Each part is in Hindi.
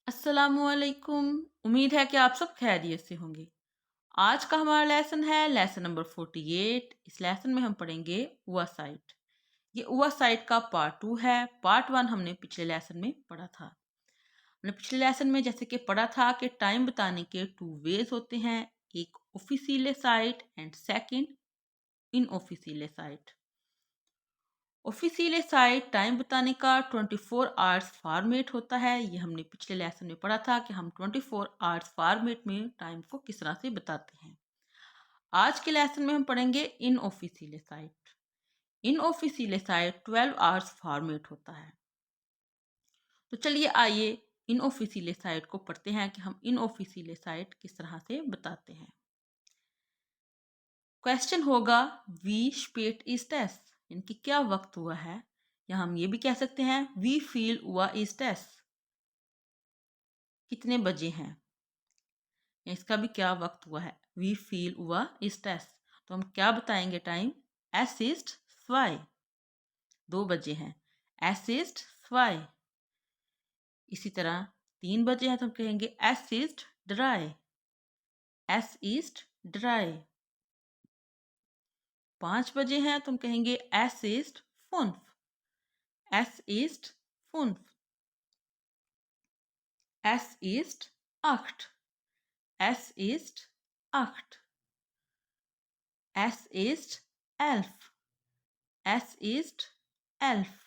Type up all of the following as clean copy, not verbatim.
अस्सलामुअलैकुम। उम्मीद है कि आप सब खैरियत से होंगे। आज का हमारा लेसन है लेसन नंबर 48। इस लेसन में हम पढ़ेंगे हुआ साइट। ये हुआ साइट का पार्ट 2 है। पार्ट 1 हमने पिछले लेसन में पढ़ा था। हमने पिछले लेसन में जैसे कि पढ़ा था कि टाइम बताने के टू वेज होते हैं, एक official site and second in official site. Official site time बताने का 24 आवर्स फॉर्मेट होता है। ये हमने पिछले लेसन में पढ़ा था कि हम 24 आवर्स फॉर्मेट में टाइम को किस तरह से बताते हैं। आज के लेसन में हम पढ़ेंगे इन ऑफिशियल साइट। इन ऑफिशियल साइट 12 आवर्स फॉर्मेट होता है। तो चलिए आइए इन ऑफिशियल साइट को पढ़ते हैं कि हम इन ऑफिशियल साइट किस तरह से बताते हैं। क्वेश्चन होगा वी स्पेट इज टेस्ट, इनकी क्या वक्त हुआ है, या हम ये भी कह सकते हैं वी फील हुआ इज टेस्ट, कितने बजे हैं, या इसका भी क्या वक्त हुआ है। वी फील हुआ इज टेस्ट, तो हम क्या बताएंगे टाइम। एसिस्ट स्वाई, 2 बजे हैं। एसिस्ट स्वाई। इसी तरह 3 बजे हैं तो हम कहेंगे एसिस्ट ड्राई। एस ईस्ट ड्राई। 5 बजे हैं तो हम कहेंगे एस ईस्ट फुन्फ। एस ईस्ट फुन्फ। Es ist 8. Es ist 8. Es ist 11. Es ist 11.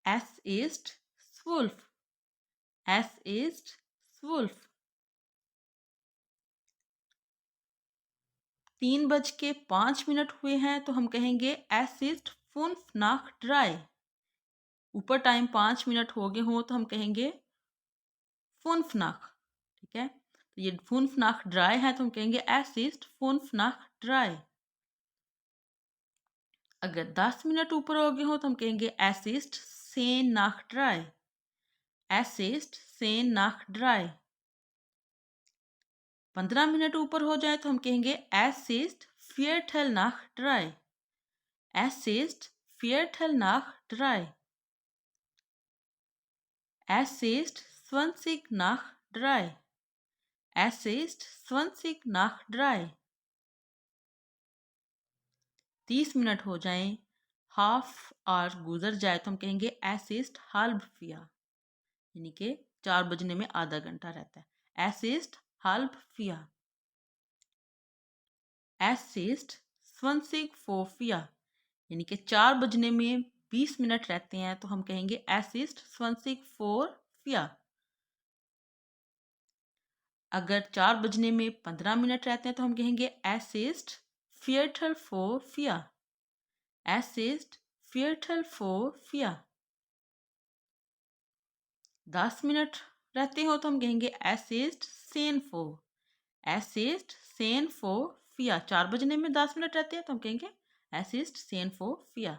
Es ist 12. Es ist 12. 3:05 हुए हैं तो हम कहेंगे Es ist 5 nach 3. ऊपर टाइम 5 मिनट हो गए हों तो हम कहेंगे 5 nach। ठीक है, तो ये 5 nach 3 है तो हम कहेंगे Es ist 5 nach 3। अगर 10 मिनट ऊपर हो गए हो तो हम कहेंगे Es ist 10 nach 3। Es ist 10 nach 3। 15 minute ऊपर हो जाए तो हम कहेंगे Es ist Viertel nach 3। Es ist Viertel nach 3। Es ist 20 nach 3। Es ist 20 nach 3। 30 minute हो जाएं, हाफ आवर गुजर जाए तो हम कहेंगे Es ist halb 4, यानी कि 4 बजने में आधा घंटा रहता है। Es ist halb 4। Es ist 20 vor 4, यानी कि 4 बजने में 20 मिनट रहते हैं तो हम कहेंगे Es ist 20 vor 4। अगर 4 बजने में 15 मिनट रहते हैं तो हम कहेंगे Es ist Viertel vor 4। Es ist Viertel vor 4। 10 minute रहते हो तो हम कहेंगे Es ist 10 vor। Es ist 10 vor 4। 4 बजने में 10 मिनट रहते हैं तो हम कहेंगे Es ist 10 vor 4।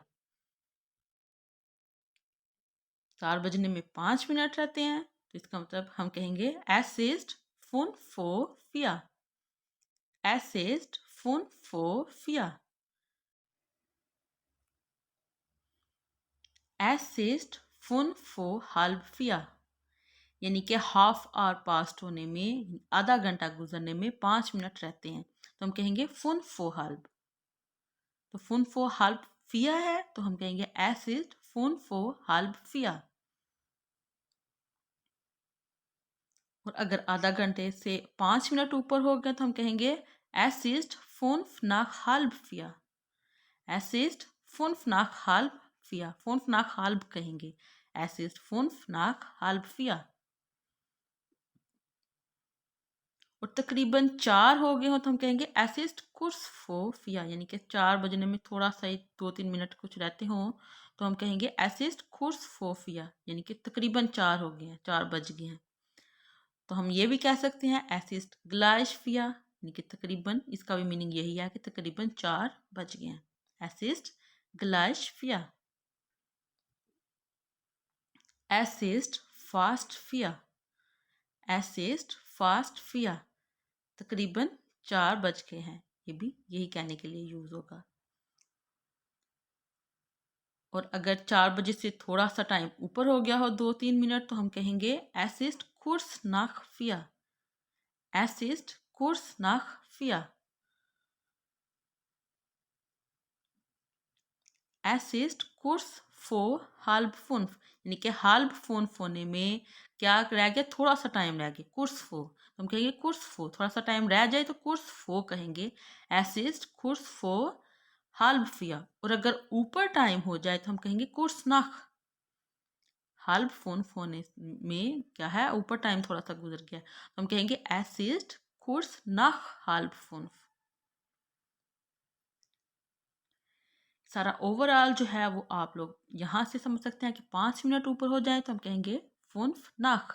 4 बजने में 5 मिनट रहते हैं तो इसका मतलब हम कहेंगे Es ist 5 vor 4। Es ist 5 vor 4। Es ist 5 vor halb 4, यानी कि हाफ आवर पास्ट होने में, आधा घंटा गुजरने में 5 मिनट रहते हैं तो हम कहेंगे 5 vor halb। तो 5 vor halb 4 है तो हम कहेंगे Es ist 5 vor halb 4। और अगर आधा घंटे से 5 मिनट ऊपर हो गए तो हम कहेंगे Es ist 5 nach halb 4। Es ist 5 nach halb 4। 5 nach halb कहेंगे। Es ist 5 nach halb 4। और तकरीबन 4 हो गए हो तो हम कहेंगे Es ist kurz vor 4, यानी कि 4 बजने में थोड़ा सा ही 2-3 मिनट कुछ रहते हों तो हम कहेंगे Es ist kurz vor 4, यानी कि तकरीबन 4 हो गए हैं, 4 बज गए हैं। तो हम ये भी कह सकते हैं Es ist gleich 4, यानी कि तकरीबन, इसका भी मीनिंग यही है कि तकरीबन 4 बज गए हैं। Es ist gleich 4। Es ist fast 4। Es ist fast 4, तकरीबन 4 बज गए हैं। ये भी यही कहने के लिए यूज होगा। और अगर 4 बजे से थोड़ा सा टाइम ऊपर हो गया हो 2-3 मिनट तो हम कहेंगे एस इस्ट कुर्स नाख फिया। एस इस्ट कुर्स नाख फिया। एस इस्ट कुर्स फो हाल्ब फुन्फ, यानी कि हाल्ब फुन्फ होने में क्या रह गया, थोड़ा सा टाइम रह गया, कुर्स फो तो हम कहेंगे कुर्स फो। थोड़ा सा टाइम रह जाए तो कुर्स फो कहेंगे। एस इस्ट कुर्स फो हाल्ब फिया। और अगर ऊपर टाइम हो जाए तो हम कहेंगे कुर्स नाख। हाल्ब फोन फोन में क्या है, ऊपर टाइम थोड़ा सा गुजर गया तो हम कहेंगे एस इस्ट कुर्स नाख हाल्ब फोन। सारा ओवरऑल जो है वो आप लोग यहाँ से समझ सकते हैं कि 5 मिनट ऊपर हो जाए तो हम कहेंगे फुन्फ नाख।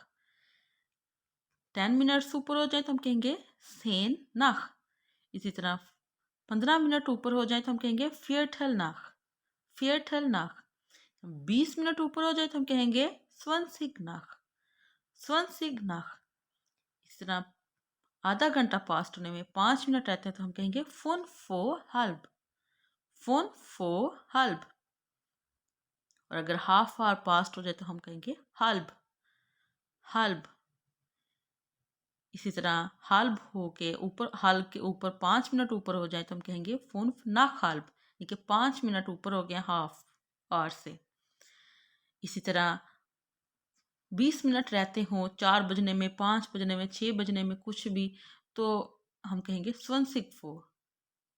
10 मिनट्स ऊपर हो जाए तो हम कहेंगे सेन नाख। इसी तरह 15 मिनट ऊपर हो जाए तो हम कहेंगे फियरठल नाख। फियरठल नाख। 20 मिनट ऊपर हो जाए तो हम कहेंगे स्वनसिग नाख। स्वनसिग नाख। इस तरह आधा घंटा पास्ट होने में 5 मिनट रहते हैं तो हम कहेंगे फोन फो हल्ब। फोन फो हल्ब। और अगर हाफ आवर पास्ट हो जाए तो हम कहेंगे हल्ब। हल्ब। इसी तरह हल्ब हो के ऊपर, हल्ब के ऊपर 5 मिनट ऊपर हो जाए तो हम कहेंगे फोन ना हल्ब, यानी कि 5 मिनट ऊपर हो गया हाफ आवर से। इसी तरह 20 मिनट रहते हों 4 बजने में, 5 बजने में, 6 बजने में, कुछ भी, तो हम कहेंगे स्वन सिक फो।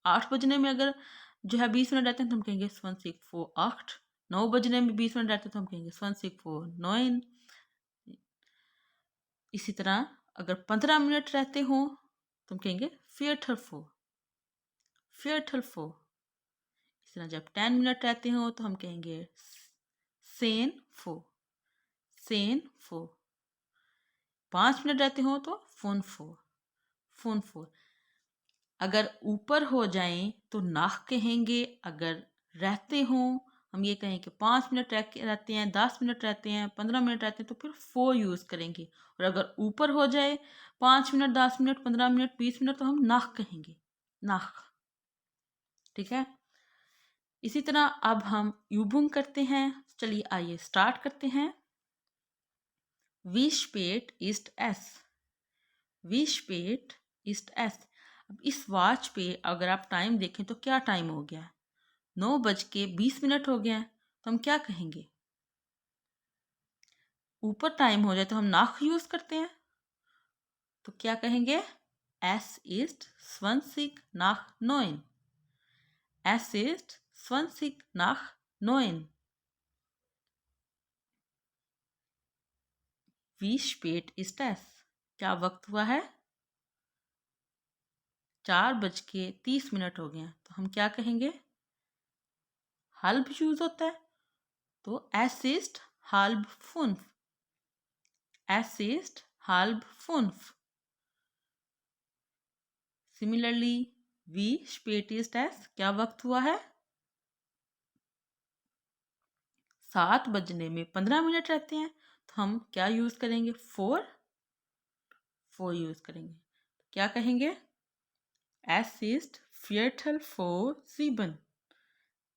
8 बजने में अगर जो है 20 मिनट रहते हैं तो हम कहेंगे स्वन सिक फो 8। 9 बजने में 20 मिनट रहते हैं तो हम कहेंगे स्वन सिक फो 9। इसी तरह अगर 15 मिनट रहते हों तो हम कहेंगे फियरठल फो। फियरठल फो। इस तरह जब 10 मिनट रहते हों तो हम कहेंगे सेन फो। सेन फो। 5 मिनट रहते हों तो फोन फो। फोन फो। अगर ऊपर हो जाएं तो नाह कहेंगे। अगर रहते हों हम ये कहें कि 5 मिनट रहते हैं, 10 मिनट रहते हैं, 15 मिनट रहते हैं तो फिर फो यूज़ करेंगे। और अगर ऊपर हो जाए 5 मिनट, 10 मिनट, 15 मिनट, 20 मिनट तो हम नाह कहेंगे। नाह। ठीक है। इसी तरह अब हम यूबुंग करते हैं। चलिए आइए स्टार्ट करते हैं। वी स्पेट ईस्ट एस। वी स्पेट ईस्ट एस। अब इस वॉच पे अगर आप टाइम देखें तो क्या टाइम हो गया है, 9:20 हो गया है। तो हम क्या कहेंगे, ऊपर टाइम हो जाए तो हम नाख यूज करते हैं, तो क्या कहेंगे, एस इस्ट स्वंसिक नाख नोइन। एस इस्ट स्वंसिक नाख नोइन। वी स्पेट इस्ट एस। क्या वक्त हुआ है, 4:30 हो गए हैं। तो हम क्या कहेंगे, हल्ब यूज होता है तो एस इस्ट halb 5। Es ist 4:30। सिमिलरली वी स्पेट इस्ट एस। क्या वक्त हुआ है, 7:15 रहते हैं तो हम क्या यूज करेंगे, 4 यूज करेंगे। क्या कहेंगे, S east Viertel vor 7।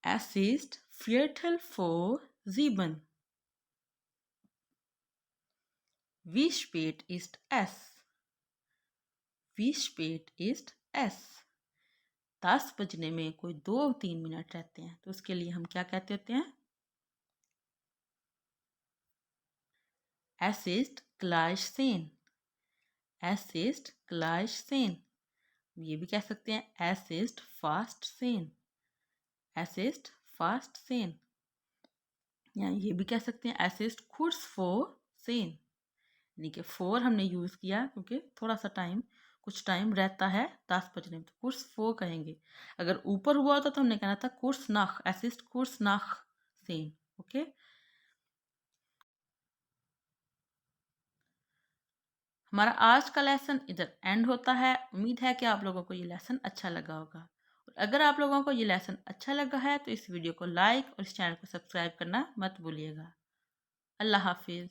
Es ist Viertel vor 7। Wie spät ist es? Wie spät ist es? 10 बजने में कोई 2-3 मिनट रहते हैं तो उसके लिए हम क्या कहते होते हैं, Es ist gleich 10। Es ist gleich 10। ये भी कह सकते हैं Es ist fast 10। Es ist fast 10। या ये भी कह सकते हैं Es ist kurz vor 10। यानी कि 4 हमने यूज़ किया क्योंकि थोड़ा सा टाइम, कुछ टाइम रहता है 10 बजने में, तो कुर्स 4 कहेंगे। अगर ऊपर हुआ होता तो हमने कहना था कुर्स नाख। Es ist kurz nach 10। Okay. हमारा आज का लेसन इधर एंड होता है। उम्मीद है कि आप लोगों को ये लेसन अच्छा लगा होगा। और अगर आप लोगों को ये लेसन अच्छा लगा है तो इस वीडियो को लाइक और इस चैनल को सब्सक्राइब करना मत भूलिएगा। अल्लाह हाफिज़।